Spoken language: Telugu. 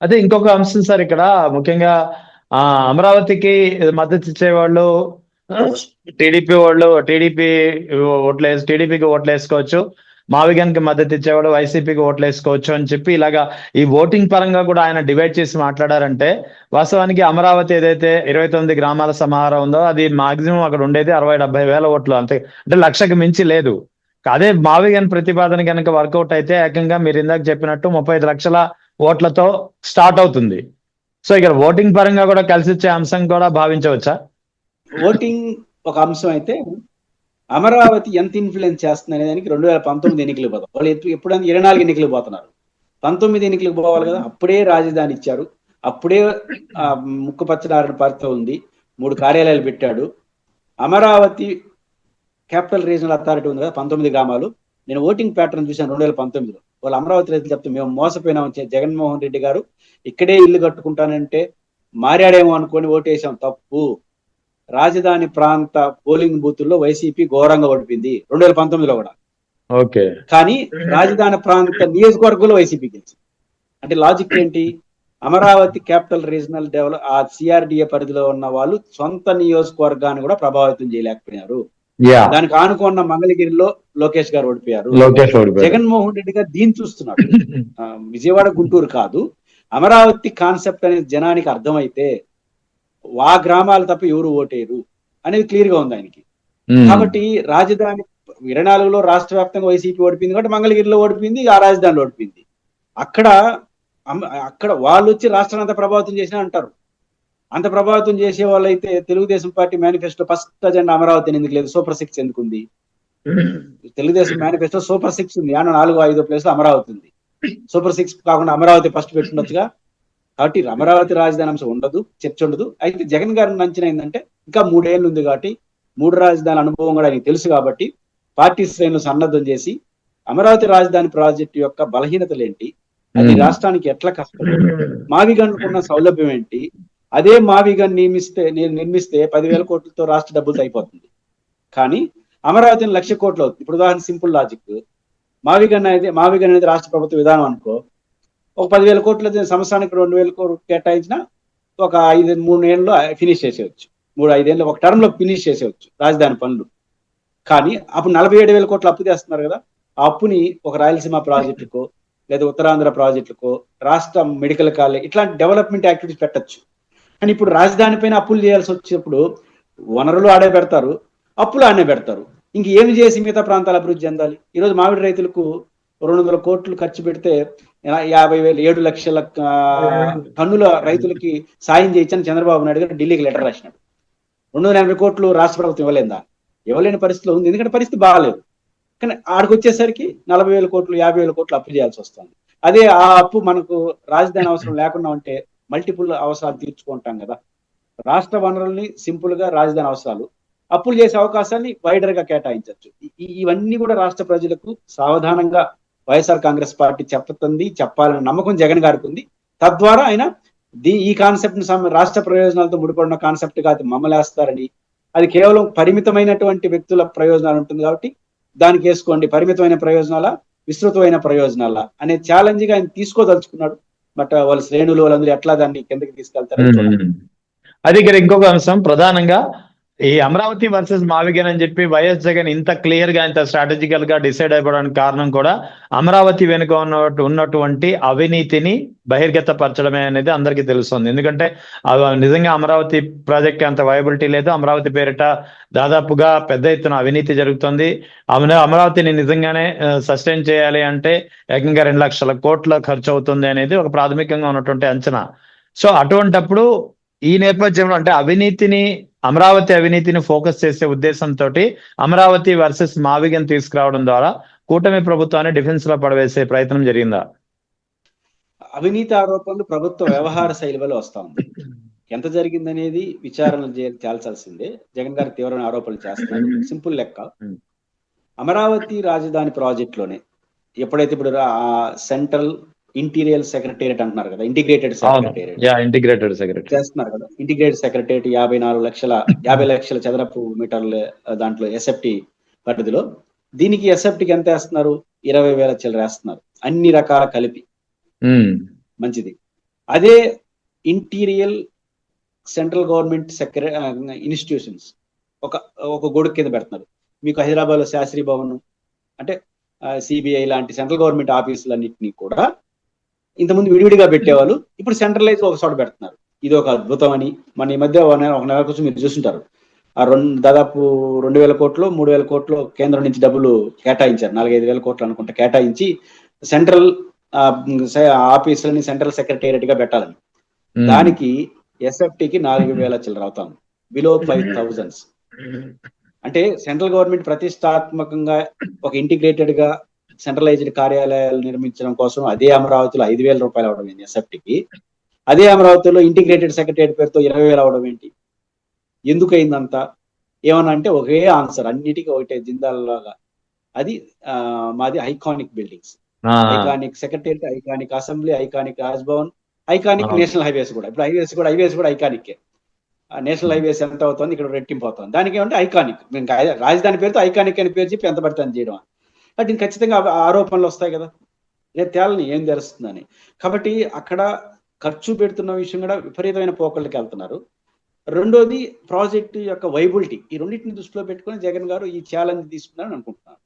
అదే ఇంకొక అంశం సార్ ఇక్కడ ముఖ్యంగా ఆ అమరావతికి మద్దతు ఇచ్చేవాళ్ళు టీడీపీకి ఓట్లు వేసుకోవచ్చు, మావిగన్ కి మద్దతు ఇచ్చేవాడు వైసీపీకి ఓట్లు వేసుకోవచ్చు అని చెప్పి ఇలాగా ఈ ఓటింగ్ పరంగా కూడా ఆయన డివైడ్ చేసి మాట్లాడారంటే, వాస్తవానికి అమరావతి ఏదైతే 29 గ్రామాల సమాహారం ఉందో అది మాక్సిమం అక్కడ ఉండేది 60-70 వేల ఓట్లు, అంతే అంటే లక్షకు మించి లేదు. అదే మావిగన్ ప్రతిపాదన కనుక వర్కౌట్ అయితే ఏకంగా మీరు ఇందాక చెప్పినట్టు 35 లక్షల ఓట్లతో స్టార్ట్ అవుతుంది. సో ఇక్కడ ఓటింగ్ పరంగా కూడా కలిసి వచ్చే అంశం కూడా భావించవచ్చా? ఓటింగ్ ఒక అంశం అయితే అమరావతి ఎంత ఇన్ఫ్లుయెన్స్ చేస్తుంది అనే దానికి 2019 ఎన్నికలు పోతాం. వాళ్ళు ఎప్పుడైనా 24 ఎన్నికలు పోతున్నారు, 19 ఎన్నికలకు పోవాలి కదా. అప్పుడే రాజధాని ఇచ్చారు, అప్పుడే ముక్కుపచ్చడారణ పార్టీ ఉంది, 3 కార్యాలయాలు పెట్టాడు. అమరావతి క్యాపిటల్ రీజనల్ అథారిటీ ఉంది కదా, 19 గ్రామాలు. నేను ఓటింగ్ ప్యాటర్న్ చూశాను 2019లో. వాళ్ళు అమరావతి రైతులు చెప్తే మేము మోసపోయినాం, జగన్మోహన్ రెడ్డి గారు ఇక్కడే ఇల్లు కట్టుకుంటానంటే మారాడేమో అనుకొని ఓటేసాం, తప్పు. రాజధాని ప్రాంత పోలింగ్ బూతుల్లో వైసీపీ ఘోరంగా ఓడిపోయింది 2019లో కూడా. ఓకే, కానీ రాజధాని ప్రాంత నియోజకవర్గంలో వైసీపీ గెలిచింది. అంటే లాజిక్ ఏంటి? అమరావతి క్యాపిటల్ రీజనల్ డెవలప్ ఆ సిఆర్డిఏ పరిధిలో ఉన్న వాళ్ళు సొంత నియోజకవర్గాన్ని కూడా ప్రభావితం చేయలేకపోయినారు. దానికి ఆనుకున్న మంగళగిరిలో లోకేష్ గారు ఓడిపోయారు. జగన్మోహన్ రెడ్డి గారు దీన్ని చూస్తున్నాడు. విజయవాడ గుంటూరు కాదు, అమరావతి కాన్సెప్ట్ అనేది జనానికి అర్థమైతే ఆ గ్రామాలు తప్ప ఎవరు ఓటేరు అనేది క్లియర్ గా ఉంది ఆయనకి. కాబట్టి రాజధాని 24లో రాష్ట్ర వ్యాప్తంగా వైసీపీ ఓడిపోయింది కాబట్టి మంగళగిరిలో ఓడిపోయింది, ఆ రాజధానిలో ఓడిపోయింది. అక్కడ వాళ్ళు వచ్చి రాష్ట్రాన్ని అంతా ప్రభావితం చేసినా అంటారు. అంత ప్రభావితం చేసే వాళ్ళైతే Telugu Desam party manifesto first agenda Amaravati ఎందుకు లేదు? సూపర్ 6 ఎందుకు ఉంది? తెలుగుదేశం మేనిఫెస్టో సూపర్ 6 ఉంది, 4-5 ప్లేస్ లో అమరావతి ఉంది. సూపర్ 6 కాకుండా అమరావతి ఫస్ట్ పెట్టుండొచ్చుగా. కాబట్టి అమరావతి రాజధాని అంశం ఉండదు, చర్చ ఉండదు. అయితే జగన్ గారిని అంచనా ఏంటంటే ఇంకా 3 ఏళ్ళు ఉంది కాబట్టి 3 రాజధాని అనుభవం కూడా ఆయనకి తెలుసు కాబట్టి పార్టీ శ్రేణులు సన్నద్ధం చేసి అమరావతి రాజధాని ప్రాజెక్టు యొక్క బలహీనతలు ఏంటి, అది రాష్ట్రానికి ఎట్లా కష్టం, మావిగన్నుకున్న సౌలభ్యం ఏంటి, అదే మావిగన్ నిర్మిస్తే 10,000 కోట్లతో రాష్ట్ర డబ్బులతో అయిపోతుంది. కానీ అమరావతిని 1,00,000 కోట్లు అవుతుంది. ఇప్పుడు ఉదాహరణ సింపుల్ లాజిక్, మావిగన్ అనేది రాష్ట్ర ప్రభుత్వ విధానం అనుకో, ఒక 10,000 కోట్ల సంవత్సరానికి 2,000 కోట్లు కేటాయించిన ఒక 3 ఏళ్ళలో ఫినిష్ చేసేవచ్చు, 3-5 ఏళ్ళు ఒక టర్మ్ లో ఫినిష్ చేసేవచ్చు రాజధాని పనులు. కానీ అప్పుడు 47,000 కోట్లు అప్పు చేస్తున్నారు కదా. ఆ అప్పుని ఒక రాయలసీమ ప్రాజెక్టుకో లేదా ఉత్తరాంధ్ర ప్రాజెక్టుకో, రాష్ట్ర మెడికల్ కాలేజ్, ఇట్లాంటి డెవలప్మెంట్ యాక్టివిటీస్ పెట్టచ్చు. కానీ ఇప్పుడు రాజధాని పైన అప్పులు చేయాల్సి వచ్చినప్పుడు వనరులు ఆడే పెడతారు, అప్పులు ఆడే పెడతారు. ఇంక ఏమి చేసి మిగతా ప్రాంతాలు అభివృద్ధి చెందాలి? ఈరోజు మామిడి రైతులకు 200 కోట్లు ఖర్చు పెడితే 7 లక్షల టన్నుల రైతులకి సాయం చేయొచ్చని చంద్రబాబు నాయుడు గారు ఢిల్లీకి లెటర్ రాసినాడు. 280 కోట్లు రాష్ట్ర ప్రభుత్వం ఇవ్వలేదా? ఇవ్వలేని పరిస్థితిలో ఉంది, ఎందుకంటే పరిస్థితి బాగాలేదు. కానీ ఆడికి వచ్చేసరికి 40,000 కోట్లు 50,000 కోట్లు అప్పు చేయాల్సి వస్తుంది. అదే ఆ అప్పు మనకు రాజధాని అవసరం లేకుండా ఉంటే మల్టిపుల్ అవసరాలు తీర్చుకుంటాం కదా. రాష్ట్ర వనరుల్ని సింపుల్ గా రాజధాని అవసరాలు, అప్పులు చేసే అవకాశాన్ని వైడర్ గా కేటాయించవచ్చు. ఇవన్నీ కూడా రాష్ట్ర ప్రజలకు సావధానంగా వైఎస్ఆర్ కాంగ్రెస్ పార్టీ చెప్తుంది, చెప్పాలనే నమ్మకం జగన్ గారికి ఉంది. తద్వారా ఆయన ఈ కాన్సెప్ట్ ని రాష్ట్ర ప్రయోజనాలతో ముడిపడిన కాన్సెప్ట్ గా అది మమ్మలేస్తారని, అది కేవలం పరిమితమైనటువంటి వ్యక్తుల ప్రయోజనాలు ఉంటుంది కాబట్టి దానికి వేసుకోండి, పరిమితమైన ప్రయోజనాల విస్తృతమైన ప్రయోజనాల అనే ఛాలెంజ్ గా ఆయన తీసుకోదలుచుకున్నాడు. బట్ వాళ్ళ శ్రేణులు వాళ్ళందరూ ఎట్లా దాన్ని కిందకి తీసుకెళ్తారు. అది ఇక్కడ ఇంకొక అంశం ప్రధానంగా ఈ అమరావతి వర్సెస్ మావిగన్ అని చెప్పి వైఎస్ జగన్ ఇంత క్లియర్ గా ఇంత స్ట్రాటజికల్ గా డిసైడ్ అయిపోవడానికి కారణం కూడా అమరావతి వెనుక ఉన్నటువంటి అవినీతిని బహిర్గతపరచడమే అనేది అందరికీ తెలుస్తుంది. ఎందుకంటే నిజంగా అమరావతి ప్రాజెక్ట్ అంత వైబిలిటీ లేదు, అమరావతి పేరిట దాదాపుగా పెద్ద ఎత్తున అవినీతి జరుగుతుంది. అమరావతిని నిజంగానే సస్టైన్ చేయాలి అంటే ఏకంగా 2 లక్షల కోట్ల ఖర్చు అవుతుంది అనేది ఒక ప్రాథమికంగా ఉన్నటువంటి అంచనా. సో అటువంటప్పుడు ఈ నేపథ్యంలో అంటే అమరావతి అవినీతిని ఫోకస్ చేసే ఉద్దేశంతో అమరావతి వర్సెస్ మావిగన్ తీసుకురావడం ద్వారా కూటమి ప్రభుత్వాన్ని డిఫెన్స్ లో పడవేసే ప్రయత్నం జరిగిందా? అవినీతి ఆరోపణలు ప్రభుత్వ వ్యవహార శైలి వల్ల వస్తా ఉంది. ఎంత జరిగిందనేది విచారణ చేయాల్సిందే. జగన్ గారు తీవ్రమైన ఆరోపణలు చేస్తున్నారు. సింపుల్ లెక్క, అమరావతి రాజధాని ప్రాజెక్ట్ లోనే ఎప్పుడైతే ఇప్పుడు సెంట్రల్ ఇంటీరియర్ సెక్రటేరియట్ అంటున్నారు కదా, ఇంటిగ్రేటెడ్ సెక్రటేరియట్ చేస్తున్నారు కదా. ఇంటిగ్రేటెడ్ సెక్రటేరియట్ 50 లక్షల చదరపు మీటర్ల దాంట్లో ఎస్ఎఫ్టీ పరిధిలో, దీనికి ఎస్ఎఫ్టీకి ఎంత వేస్తున్నారు? 20,000 చిల్లర వేస్తున్నారు, అన్ని రకాల కలిపి. మంచిది. అదే ఇంటీరియల్ సెంట్రల్ గవర్నమెంట్ ఇన్స్టిట్యూషన్స్ ఒక ఒక గొడుగు కింద పెడుతున్నారు. మీకు హైదరాబాద్ లో శాస్త్రి భవన్ అంటే సిబిఐ లాంటి సెంట్రల్ గవర్నమెంట్ ఆఫీసులన్నింటినీ కూడా ఇంతకుముందు విడివిడిగా పెట్టేవాళ్ళు, ఇప్పుడు సెంట్రలైజ్ ఒక చోట పెడుతున్నారు. ఇది ఒక అద్భుతం అని మన ఈ మధ్య ఒక నెల కోసం మీరు చూస్తుంటారు. దాదాపు 2,000 కోట్లు 3,000 కోట్లు కేంద్రం నుంచి డబ్బులు కేటాయించారు. 4-5 వేల కోట్లు అనుకుంటా కేటాయించి సెంట్రల్ ఆఫీసులని సెంట్రల్ సెక్రటేరియట్ గా పెట్టాలని. దానికి ఎస్ఎఫ్టీకి 4,000 చిల్లర అవుతాం, బిలో 5,000. అంటే సెంట్రల్ గవర్నమెంట్ ప్రతిష్టాత్మకంగా ఒక ఇంటిగ్రేటెడ్ గా సెంట్రలైజ్డ్ కార్యాలయాలు నిర్మించడం కోసం అదే అమరావతిలో 5,000 రూపాయలు అవడం ఏంటి ఎస్ఎఫ్టీకి, అదే అమరావతిలో ఇంటిగ్రేటెడ్ సెక్రటేరియట్ పేరుతో 20,000 అవడం ఏంటి? ఎందుకు అయిందంతా? ఏమన్నా అంటే ఒకే ఆన్సర్, అన్నిటికీ ఒకటే జిందాల్లాగా. అది మాది iconic buildings, iconic secretariat, iconic assembly, iconic Raj Bhavan, iconic national highways కూడా. ఇప్పుడు హైవేస్ కూడా ఐకానిక్. నేషనల్ హైవేస్ ఎంత అవుతుంది, ఇక్కడ రెట్టింపు అవుతుంది. దానికి ఏమంటే ఐకానిక్, రాజధాని పేరుతో ఐకానిక్ అని పేరు చెప్పి ఎంత పడితే అని చేయడం. బట్ దీనికి ఖచ్చితంగా ఆరోపణలు వస్తాయి కదా, రేపు తేలని ఏం తెలుస్తుందని. కాబట్టి అక్కడ ఖర్చు పెడుతున్న విషయం కూడా విపరీతమైన పోకళ్ళకి వెళ్తున్నారు. రెండోది ప్రాజెక్టు యొక్క వైబిలిటీ. ఈ రెండింటిని దృష్టిలో పెట్టుకొని జగన్ గారు ఈ ఛాలెంజ్ తీసుకున్నారని అనుకుంటున్నాను.